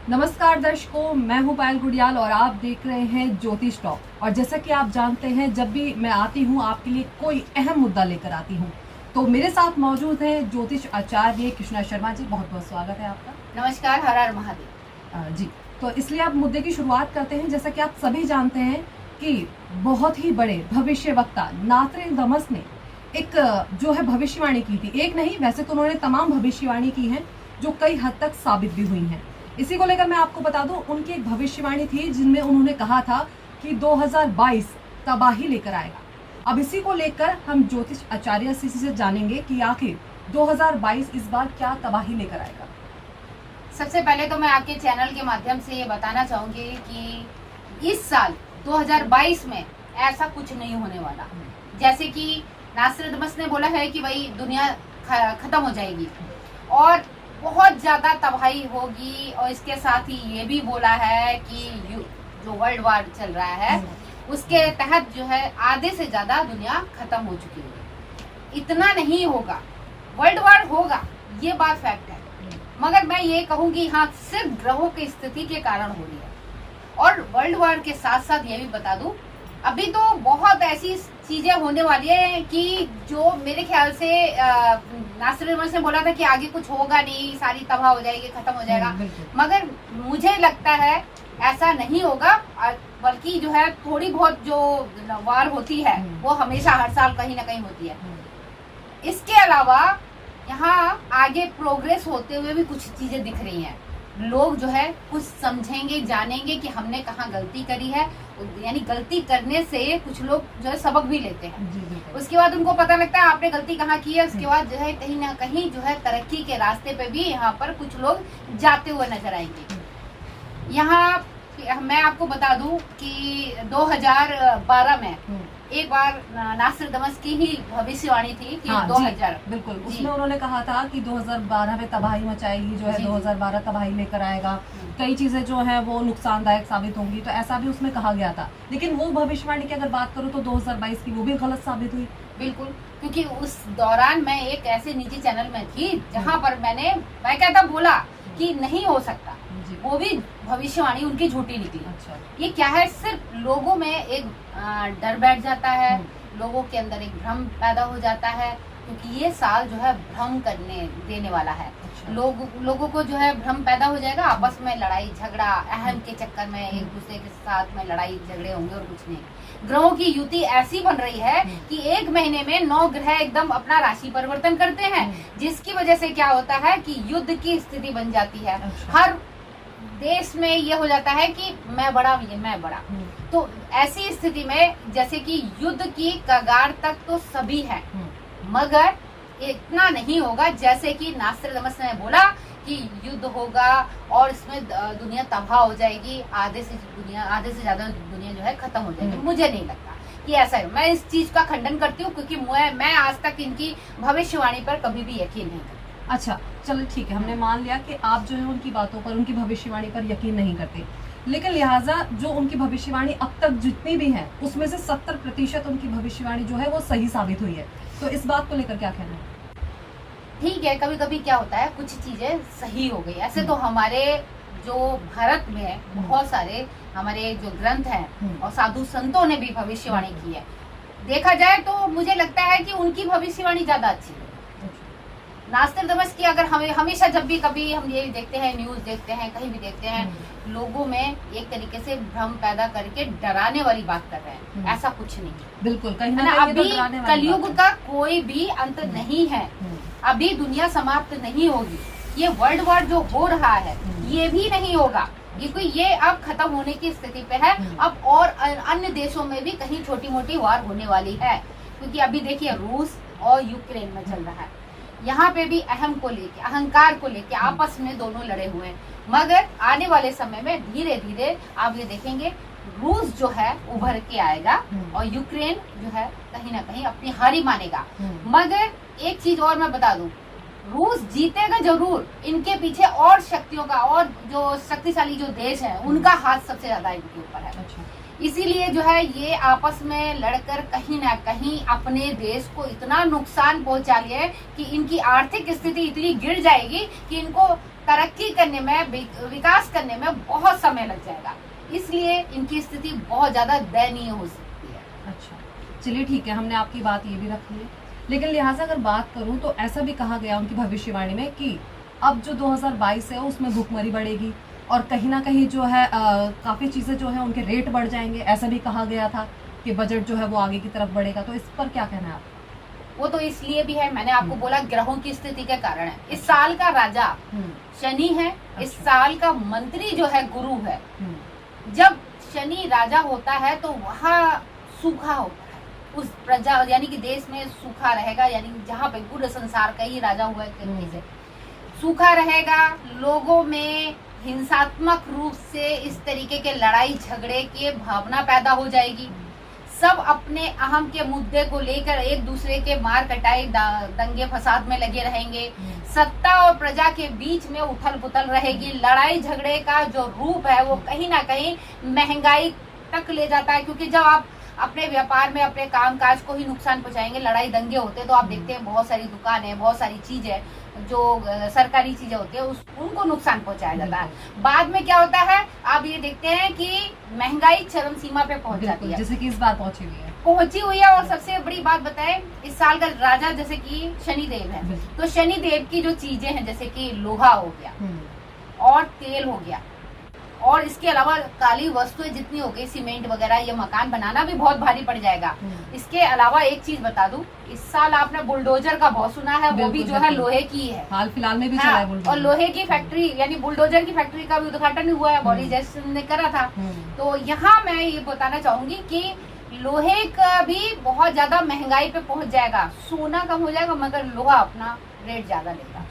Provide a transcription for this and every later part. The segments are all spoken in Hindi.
नमस्कार दर्शकों, मैं हूं पायल गुड़ियाल और आप देख रहे हैं ज्योतिष टॉक। और जैसा कि आप जानते हैं, जब भी मैं आती हूं आपके लिए कोई अहम मुद्दा लेकर आती हूं। तो मेरे साथ मौजूद है ज्योतिष आचार्य कृष्णा शर्मा जी। बहुत बहुत स्वागत है आपका। नमस्कार, हर हर महादेव जी। तो इसलिए आप मुद्दे की शुरुआत करते हैं। जैसा कि आप सभी जानते हैं कि बहुत ही बड़े भविष्य वक्ता नास्ट्राडामस ने एक जो है भविष्यवाणी की थी। एक नहीं, वैसे तो उन्होंने तमाम भविष्यवाणी की है जो कई हद तक साबित भी हुई हैं। इसी को लेकर मैं आपको बता दूं, उनकी एक भविष्यवाणी थी जिनमें उन्होंने कहा था कि 2022 तबाही लेकर आएगा। अब इसी को लेकर हम ज्योतिष आचार्य से जानेंगे कि आखिर 2022 इस बार क्या तबाही लेकर आएगा। सबसे पहले तो मैं आपके चैनल के माध्यम से ये बताना चाहूंगी कि इस साल 2022 में ऐसा कुछ नहीं होने वाला। जैसे कि नास्ट्राडामस ने बोला है कि भाई दुनिया खत्म हो जाएगी और बहुत ज्यादा तबाही होगी, और इसके साथ ही ये भी बोला है कि जो वर्ल्ड वार चल रहा है उसके तहत जो है आधे से ज्यादा दुनिया खत्म हो चुकी है। इतना नहीं होगा, वर्ल्ड वार होगा, ये बात फैक्ट है। मगर मैं ये कहूंगी हाँ, सिर्फ ग्रहों की स्थिति के कारण हो रही है। और वर्ल्ड वार के साथ साथ ये भी बता दूं, अभी तो बहुत ऐसी चीजें होने वाली है कि जो मेरे ख्याल से नास्ट्राडामस ने बोला था कि आगे कुछ होगा नहीं, सारी तबाह हो जाएगी, खत्म हो जाएगा। मगर मुझे लगता है ऐसा नहीं होगा, बल्कि जो है थोड़ी बहुत जो वार होती है वो हमेशा हर साल कहीं ना कहीं होती है। इसके अलावा यहाँ आगे प्रोग्रेस होते हुए भी कुछ चीजें दिख रही हैं। लोग जो है कुछ समझेंगे, जानेंगे कि हमने कहाँ गलती करी है। यानी गलती करने से कुछ लोग जो है सबक भी लेते हैं। उसके बाद उनको पता लगता है आपने गलती कहाँ की है। उसके बाद जो है कहीं ना कहीं जो है तरक्की के रास्ते पे भी यहाँ पर कुछ लोग जाते हुए नजर आएंगे। यहाँ मैं आपको बता दूं कि 2012 में एक बार नास्ट्राडामस की ही भविष्यवाणी थी कि 2000 बिल्कुल, उसमें उन्होंने कहा था कि 2012 में तबाही मचाएगी, जो है 2012 तबाही लेकर आएगा, कई चीजें जो है वो नुकसानदायक साबित होंगी। तो ऐसा भी उसमें कहा गया था। लेकिन वो भविष्यवाणी की अगर बात करूं तो 2022 की वो भी गलत साबित हुई। बिल्कुल, क्योंकि उस दौरान मैं एक ऐसे निजी चैनल में थी जहाँ पर मैं कहता बोला कि नहीं हो सकता, वो भी भविष्यवाणी उनकी झूठी निकली। अच्छा। ये क्या है, सिर्फ लोगों में एक डर बैठ जाता है, लोगों के अंदर एक भ्रम पैदा हो जाता है, क्योंकि ये साल जो है भ्रम करने देने वाला है। अच्छा। लोगों को जो है भ्रम पैदा हो जाएगा, आपस में लड़ाई झगड़ा, अहम के चक्कर में एक दूसरे के साथ में लड़ाई झगड़े होंगे और कुछ नहीं। ग्रहों की युति ऐसी बन रही है कि एक महीने में 9 ग्रह एकदम अपना राशि परिवर्तन करते हैं, जिसकी वजह से क्या होता है कि युद्ध की स्थिति बन जाती है। हर देश में ये हो जाता है कि मैं बड़ा, ये मैं बड़ा। तो ऐसी स्थिति में जैसे कि युद्ध की कगार तक तो सभी हैं, मगर इतना नहीं होगा जैसे कि नास्ट्राडामस ने बोला कि युद्ध होगा और इसमें दुनिया तबाह हो जाएगी, आधे से ज्यादा दुनिया जो है खत्म हो जाएगी। मुझे नहीं लगता कि ऐसा है। मैं इस चीज का खंडन करती हूँ, क्योंकि मैं आज तक इनकी भविष्यवाणी पर कभी भी यकीन नहीं करती। अच्छा, चलो ठीक है, हमने मान लिया कि आप जो है उनकी बातों पर, उनकी भविष्यवाणी पर यकीन नहीं करते। लेकिन लिहाजा जो उनकी भविष्यवाणी अब तक जितनी भी है उसमें से 70% उनकी भविष्यवाणी जो है वो सही साबित हुई है। तो इस बात को लेकर क्या कहना है? ठीक है, कभी कभी क्या होता है, कुछ चीजें सही हो गई। ऐसे तो हमारे जो भारत में बहुत सारे हमारे जो ग्रंथ हैं और साधु संतों ने भी भविष्यवाणी की है। देखा जाए तो मुझे लगता है कि उनकी भविष्यवाणी ज्यादा अच्छी है। नास्ट्राडामस की अगर हमें हमेशा जब भी कभी हम ये देखते हैं, न्यूज देखते हैं, कहीं भी देखते हैं, लोगों में एक तरीके से भ्रम पैदा करके डराने वाली बात कर रहे हैं। ऐसा कुछ नहीं, बिल्कुल कहीं ना कहीं अभी कलयुग का कोई भी अंत नहीं है। अभी दुनिया समाप्त नहीं होगी। ये वर्ल्ड वार जो हो रहा है ये भी नहीं होगा, क्योंकि ये अब खत्म होने की स्थिति पे है। अब और अन्य देशों में भी कहीं छोटी मोटी वार होने वाली है, क्योंकि अभी देखिए रूस और यूक्रेन में चल रहा है। यहाँ पे भी अहम को लेके, अहंकार को लेके आपस में दोनों लड़े हुए हैं। मगर आने वाले समय में धीरे धीरे आप ये देखेंगे रूस जो है उभर के आएगा और यूक्रेन जो है कहीं ना कहीं अपनी हारी मानेगा। मगर एक चीज और मैं बता दूं, रूस जीतेगा जरूर, इनके पीछे और शक्तियों का, और जो शक्तिशाली जो देश है उनका हाथ सबसे ज्यादा इनके ऊपर है। अच्छा। इसीलिए जो है ये आपस में लड़कर कहीं ना कहीं अपने देश को इतना नुकसान पहुंचा लिया है कि इनकी आर्थिक स्थिति इतनी गिर जाएगी कि इनको तरक्की करने में, विकास करने में बहुत समय लग जाएगा। इसलिए इनकी स्थिति बहुत ज्यादा दयनीय हो सकती है। अच्छा, चलिए ठीक है, हमने आपकी बात ये भी रखी है, लेकिन लिहाजा अगर बात करूं तो ऐसा भी कहा गया उनकी भविष्यवाणी में कि अब जो 2022 है उसमें भुखमरी बढ़ेगी और कहीं ना कहीं जो है काफी चीजें जो है उनके रेट बढ़ जाएंगे। ऐसा भी कहा गया था कि बजट जो है वो आगे की तरफ बढ़ेगा। तो इस पर क्या कहना है आप? वो तो इसलिए भी है, मैंने आपको बोला ग्रहों की स्थिति के कारण है। इस साल का राजा शनि है, इस साल का मंत्री जो है गुरु है। जब शनि राजा होता है तो वहाँ सूखा होता है, उस प्रजा यानी कि देश में सूखा रहेगा, यानी जहाँ पे पूरे संसार का ही राजा हुआ है सूखा रहेगा। लोगों में हिंसात्मक रूप से इस तरीके के लड़ाई झगड़े की भावना पैदा हो जाएगी। सब अपने अहम के मुद्दे को लेकर एक दूसरे के मार कटाई दंगे फसाद में लगे रहेंगे। सत्ता और प्रजा के बीच में उथल पुथल रहेगी। लड़ाई झगड़े का जो रूप है वो कहीं ना कहीं महंगाई तक ले जाता है, क्योंकि जब आप अपने व्यापार में अपने कामकाज को ही नुकसान पहुंचाएंगे, लड़ाई दंगे होते हैं, तो आप देखते हैं बहुत सारी दुकानें, बहुत सारी चीजें जो सरकारी चीजें होती है उनको नुकसान पहुंचाया जाता है। बाद में क्या होता है, आप ये देखते हैं कि महंगाई चरम सीमा पे पहुंच जाती है, जैसे कि इस बार पहुंची हुई है। और सबसे बड़ी बात बताएं, इस साल का राजा जैसे कि शनिदेव है, तो शनिदेव की जो चीजें हैं जैसे कि लोहा हो गया और तेल हो गया, और इसके अलावा काली वस्तुएं जितनी हो गई, सीमेंट वगैरह, ये मकान बनाना भी बहुत भारी पड़ जाएगा। इसके अलावा एक चीज बता दूं, इस साल आपने बुलडोजर का बहुत सुना है, वो भी जो है लोहे की है, हाल फिलहाल में भी चला है बुलडोजर। और लोहे की फैक्ट्री यानी बुलडोजर की फैक्ट्री का भी उद्घाटन हुआ है, बोरिस जॉनसन ने करा था। तो यहाँ मैं ये बताना चाहूंगी कि लोहे का भी बहुत ज्यादा महंगाई पे पहुंच जाएगा। सोना कम हो जाएगा मगर लोहा अपना रेट ज्यादा लेगा।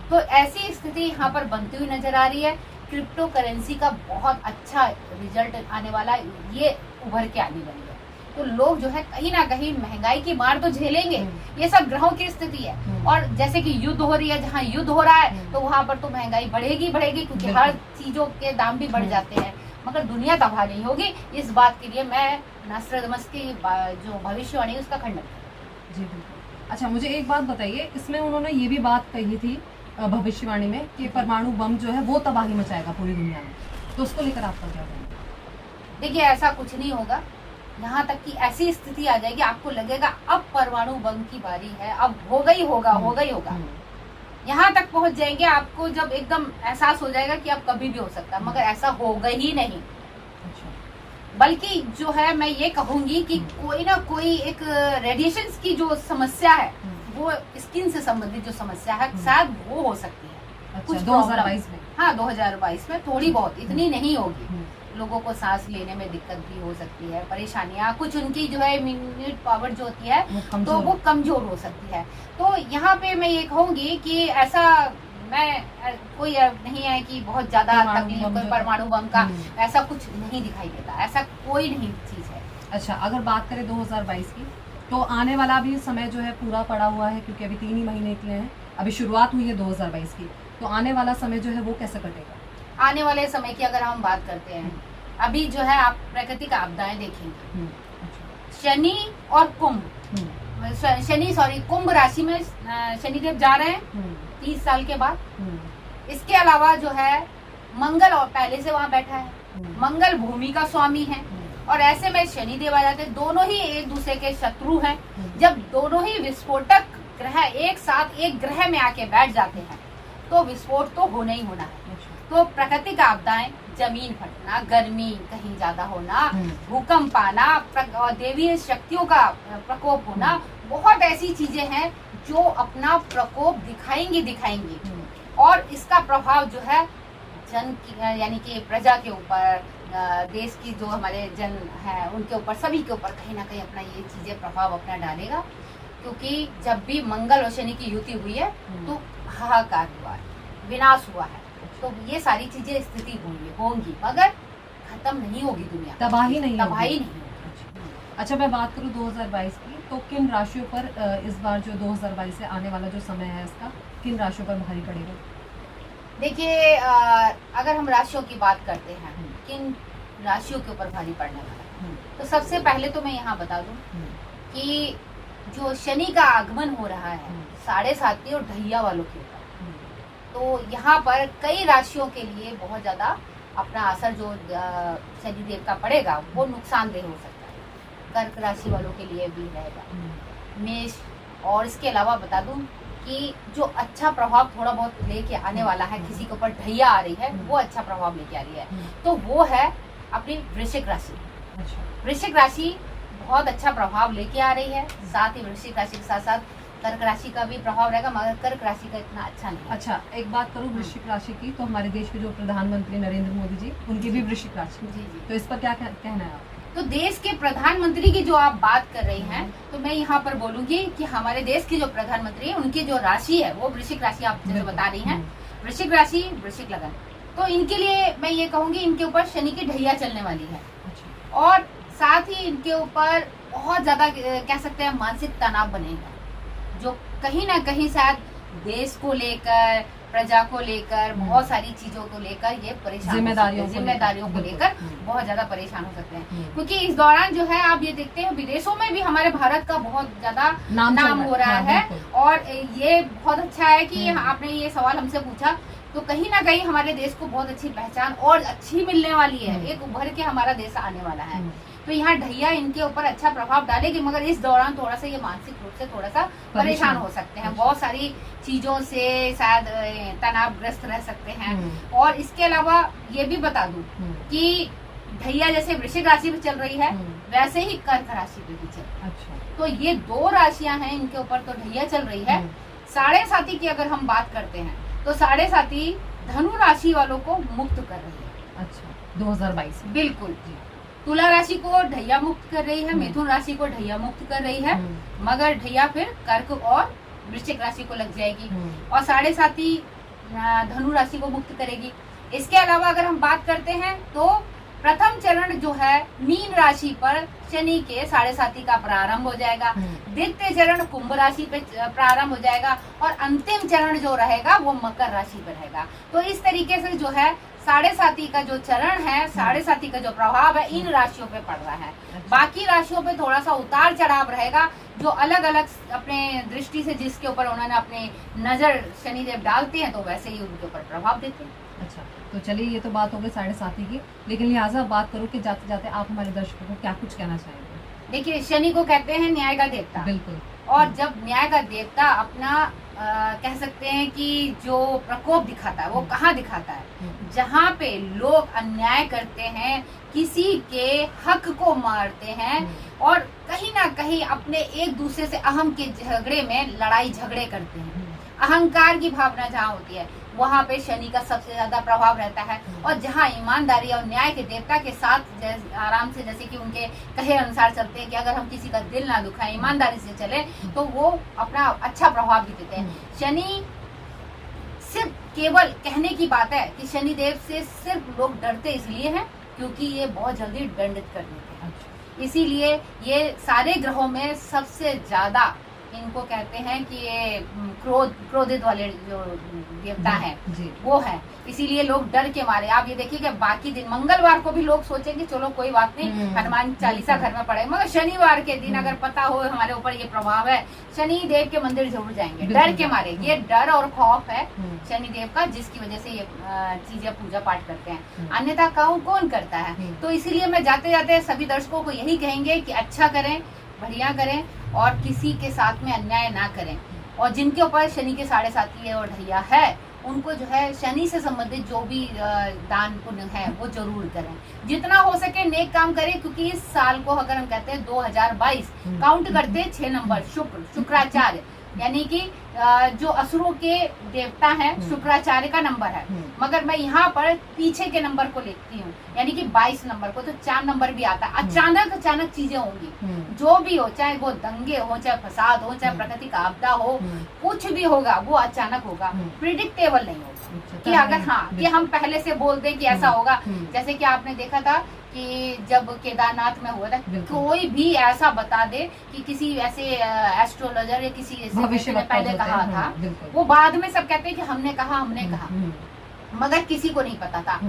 तो ऐसी स्थिति यहाँ पर बनती हुई नजर आ रही है। क्रिप्टो करेंसी का बहुत अच्छा रिजल्ट आने वाला, ये उभर के आने वाली है। तो लोग जो है कहीं ना कहीं महंगाई की मार तो झेलेंगे। ये सब ग्रहों की स्थिति है। और जैसे कि युद्ध हो रही है, जहाँ युद्ध हो रहा है तो वहां पर तो महंगाई बढ़ेगी बढ़ेगी, क्योंकि हर चीजों के दाम भी बढ़ जाते हैं, मगर दुनिया तबाह नहीं होगी। इस बात के लिए मैं नास्ट्राडामस की जो भविष्यवाणी उसका खंडन करती हूं। जी बिल्कुल। अच्छा, मुझे एक बात बताइए, इसमें उन्होंने ये भी बात कही थी भविष्यवाणी में कि परमाणु बम जो है वो तबाही मचाएगा पूरी दुनिया में, तो उसको लेकर आपका क्या कहना है? देखिए, ऐसा कुछ नहीं होगा। यहाँ तक कि ऐसी स्थिति आ जाएगी आपको लगेगा अब परमाणु बम की बारी है, अब होगा ही होगा, होगा ही होगा। यहाँ तक पहुंच जाएंगे आपको जब एकदम एहसास हो जाएगा कि अब कभी भी हो सकता है, मगर ऐसा होगा ही नहीं। बल्कि जो है मैं ये कहूंगी कि कोई ना कोई एक रेडिएशन की जो समस्या है, वो स्किन से संबंधित जो समस्या है, शायद वो हो सकती है। अच्छा, कुछ 2022 में? हाँ, 2022 में थोड़ी बहुत, इतनी नहीं होगी। लोगों को सांस लेने में दिक्कत भी हो सकती है, परेशानियां, कुछ उनकी जो है इम्यूनिटी पावर जो होती है तो वो कमजोर हो सकती है। तो यहाँ पे मैं ये कहूंगी कि ऐसा मैं कोई नहीं है कि बहुत ज्यादा तकलीफ कोई परमाणु बम का, ऐसा कुछ नहीं दिखाई देता, ऐसा कोई नहीं चीज है। अच्छा, अगर बात करें 2022 की, तो आने वाला भी समय जो है पूरा पड़ा हुआ है, क्योंकि अभी 3 ही महीने निकले हैं, अभी शुरुआत हुई है 2022 की, तो आने वाला समय जो है वो कैसे कटेगा? आने वाले समय की अगर हम बात करते हैं, अभी जो है आप प्राकृतिक आपदाएं देखेंगे। शनि और कुंभ, कुंभ राशि में शनिदेव जा रहे हैं 30 साल के बाद। इसके अलावा जो है मंगल और पहले से वहां बैठा है, मंगल भूमि का स्वामी है, और ऐसे में शनिदेव आ जाते हैं। दोनों ही एक दूसरे के शत्रु हैं। जब दोनों ही विस्फोटक ग्रह एक साथ एक ग्रह में आके बैठ जाते हैं तो विस्फोट तो होना ही होना है। तो प्राकृतिक आपदाएं, जमीन फटना, गर्मी कहीं ज्यादा होना, भूकंप आना, देवीय शक्तियों का प्रकोप होना, बहुत ऐसी चीजें हैं जो अपना प्रकोप दिखाएंगी। और इसका प्रभाव जो है जन यानी कि प्रजा के ऊपर, देश की जो हमारे जन है उनके ऊपर, सभी के ऊपर कहीं ना कहीं अपना ये चीजें प्रभाव अपना डालेगा। क्योंकि जब भी मंगल और शनि की युति हुई है तो हाहाकार हुआ है, विनाश हुआ है। तो ये सारी चीजें स्थिति होंगी, मगर खत्म नहीं होगी दुनिया, तबाही नहीं होगी। अच्छा, मैं बात करूँ 2022 की, तो किन राशियों पर इस बार जो 2022 से आने वाला जो समय है इसका, किन राशियों पर भारी पड़ेगा? देखिए, अगर हम राशियों की बात करते हैं, किन राशियों के ऊपर भारी पड़ने वाला है। तो सबसे पहले तो मैं यहाँ बता दूं कि जो शनि का आगमन हो रहा है 7.5 और ढैया वालों के ऊपर, तो यहाँ पर कई राशियों के लिए बहुत ज्यादा अपना असर जो शनि देव का पड़ेगा वो नुकसानदेह हो सकता है। कर्क राशि वालों के लिए भी रहेगा, मेष, और इसके अलावा बता दूं कि जो अच्छा प्रभाव थोड़ा बहुत लेके आने वाला है, किसी के ऊपर ढैया आ रही है वो अच्छा प्रभाव लेके आ रही है, तो वो है अपनी वृश्चिक राशि। वृश्चिक राशि बहुत अच्छा प्रभाव लेके आ रही है, साथ ही वृश्चिक राशि के साथ साथ कर्क राशि का भी प्रभाव रहेगा, मगर कर्क राशि का इतना अच्छा नहीं। अच्छा, एक बात करूं वृश्चिक राशि की, तो हमारे देश के जो प्रधानमंत्री नरेंद्र मोदी जी, उनकी भी वृश्चिक राशि। जी जी। तो इस पर क्या कहना है आप? तो देश के प्रधानमंत्री की जो आप बात कर रही हैं, तो मैं यहाँ पर बोलूंगी कि हमारे देश के जो प्रधानमंत्री है उनकी जो राशि है वो वृश्चिक राशि आप जैसे बता रही हैं, वृश्चिक राशि, वृश्चिक लगन, तो इनके लिए मैं ये कहूंगी इनके ऊपर शनि की ढैया चलने वाली है। और साथ ही इनके ऊपर बहुत ज्यादा कह सकते हैं मानसिक तनाव बनेगा, जो कहीं ना कहीं शायद देश को लेकर, प्रजा को लेकर, बहुत सारी चीजों को लेकर ये परेशान, जिम्मेदारियों को लेकर बहुत ज्यादा परेशान हो सकते हैं। क्योंकि इस दौरान जो है आप ये देखते हैं विदेशों में भी हमारे भारत का बहुत ज्यादा नाम हो रहा है, और ये बहुत अच्छा है कि आपने ये सवाल हमसे पूछा, तो कहीं ना कहीं हमारे देश को बहुत अच्छी पहचान और अच्छी मिलने वाली है, एक उभर के हमारा देश आने वाला है। तो यहाँ ढैया इनके ऊपर अच्छा प्रभाव डालेगी, मगर इस दौरान थोड़ा सा ये मानसिक रूप से थोड़ा सा परेशान हो सकते हैं, बहुत सारी चीजों से शायद तनावग्रस्त रह सकते हैं। और इसके अलावा ये भी बता दूं कि ढैया जैसे वृश्चिक राशि पे चल रही है, वैसे ही कर्क राशि पे भी चल रही है। अच्छा। तो ये दो राशियां हैं, इनके ऊपर तो ढैया चल रही है। 7.5 की अगर हम बात करते हैं तो 7.5 धनु राशि वालों को मुक्त कर रही है। अच्छा, 2022 बिल्कुल। तुला राशि को ढैया मुक्त कर रही है, मिथुन राशि को ढैया मुक्त कर रही है, मगर ढैया फिर कर्क और वृश्चिक राशि को लग जाएगी, और 7.5 धनु राशि को मुक्त करेगी। इसके अलावा अगर हम बात करते हैं तो प्रथम चरण जो है मीन राशि पर शनि के 7.5 का प्रारंभ हो जाएगा, द्वितीय चरण कुंभ राशि पे प्रारंभ हो जाएगा, और अंतिम चरण जो रहेगा वो मकर राशि पर रहेगा। तो इस तरीके से जो है 7.5 का जो चरण है, 7.5 का जो प्रभाव है इन राशियों पे पड़ रहा है। बाकी राशियों पे थोड़ा सा उतार चढ़ाव रहेगा, जो अलग अलग अपने दृष्टि से जिसके ऊपर उन्होंने अपने नजर शनिदेव डालते हैं, तो वैसे ही उनके ऊपर प्रभाव देते हैं। अच्छा, तो चलिए ये तो बात हो गई 7.5 की, लेकिन लिहाजा बात करूँ कि जाते जाते आप हमारे दर्शकों को क्या कुछ कहना चाहेंगे? देखिए, शनि को कहते हैं न्याय का देवता। बिल्कुल। और जब न्याय का देवता अपना कह सकते हैं कि जो प्रकोप दिखाता है वो कहाँ दिखाता है? जहाँ पे लोग अन्याय करते हैं, किसी के हक को मारते हैं, और कहीं ना कहीं अपने एक दूसरे से अहम के झगड़े में लड़ाई झगड़े करते हैं, अहंकार की भावना जहाँ होती है वहाँ पे शनि का सबसे ज्यादा प्रभाव रहता है। और जहाँ ईमानदारी और न्याय के देवता के साथ आराम से, जैसे कि उनके कहे अनुसार चलते हैं कि अगर हम किसी का दिल ना दुखाएं, ईमानदारी से चले, तो वो अपना अच्छा प्रभाव भी देते हैं। शनि सिर्फ केवल कहने की बात है कि शनि देव से सिर्फ लोग डरते इसलिए हैं क्योंकि ये बहुत जल्दी दंडित कर देते हैं। इसीलिए ये सारे ग्रहों में सबसे ज्यादा इनको कहते हैं कि ये क्रोधित वाले जो देवता है वो है, इसीलिए लोग डर के मारे। आप ये देखिए कि बाकी दिन मंगलवार को भी लोग सोचेंगे चलो कोई बात नहीं, हनुमान चालीसा घर में पढ़े, मगर शनिवार के दिन अगर पता हो हमारे ऊपर ये प्रभाव है, शनि देव के मंदिर जरूर जाएंगे डर के मारे। ये डर और खौफ है शनि देव का, जिसकी वजह से ये चीजें पूजा पाठ करते हैं, अन्यथा कौन करता है? तो इसीलिए मैं जाते जाते सभी दर्शकों को यही कहेंगे कि अच्छा करें, बढ़िया करें, और किसी के साथ में अन्याय ना करें। और जिनके ऊपर शनि के 7.5 और ढैया है, उनको जो है शनि से संबंधित जो भी दान पुण्य है वो जरूर करें, जितना हो सके नेक काम करें। क्योंकि इस साल को अगर हम कहते हैं 2022 काउंट करते हैं 6 नंबर शुक्राचार्य, यानी कि जो असुरों के देवता हैं शुक्राचार्य का नंबर है, मगर मैं यहाँ पर पीछे के नंबर को लिखती हूँ, यानी कि 22 नंबर को, तो 4 नंबर भी आता है। अचानक चीजें होंगी, जो भी हो, चाहे वो दंगे हो, चाहे फसाद हो, चाहे प्राकृतिक आपदा हो, कुछ भी होगा वो अचानक होगा, प्रिडिक्टेबल नहीं होगा कि अगर कि हम पहले से बोल दें कि ऐसा होगा। जैसे कि आपने देखा था कि जब केदारनाथ में हुआ था, कोई भी ऐसा बता दे कि किसी ऐसे एस्ट्रोलॉजर या किसी ऐसे ने पहले कहा था, वो बाद में सब कहते हैं कि हमने कहा, मगर किसी को नहीं पता था।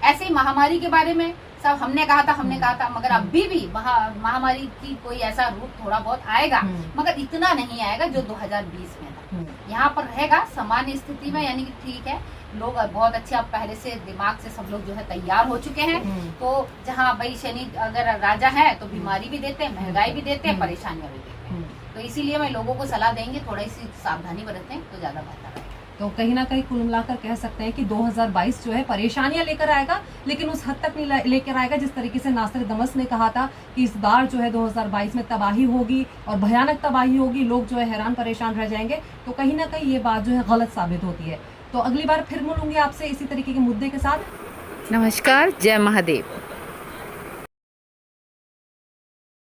ऐसे ही महामारी के बारे में सब हमने कहा था, मगर अभी भी महामारी की कोई ऐसा रूप थोड़ा बहुत आएगा, मगर इतना नहीं आएगा जो 2020 में था। यहाँ पर रहेगा सामान्य स्थिति में, यानी कि ठीक है, लोग बहुत अच्छे अब पहले से दिमाग से सब लोग जो है तैयार हो चुके हैं। तो जहाँ भाई शनि अगर राजा है तो बीमारी भी देते हैं, महंगाई भी देते हैं, परेशानियां भी देते हैं। तो इसीलिए मैं लोगों को सलाह देंगे थोड़ी सी सावधानी बरतें तो ज्यादा बेहतर है। तो कहीं ना कहीं कुल मिलाकर कह सकते हैं कि 2022 जो है परेशानियां लेकर आएगा, लेकिन उस हद तक नहीं लेकर आएगा जिस तरीके से नास्ट्राडामस ने कहा था कि इस बार जो है 2022 में तबाही होगी और भयानक तबाही होगी, लोग जो है हैरान परेशान रह जाएंगे। तो कहीं ना कहीं ये बात जो है गलत साबित होती है। तो अगली बार फिर मिलूंगी आपसे इसी तरीके के मुद्दे के साथ। नमस्कार, जय महादेव।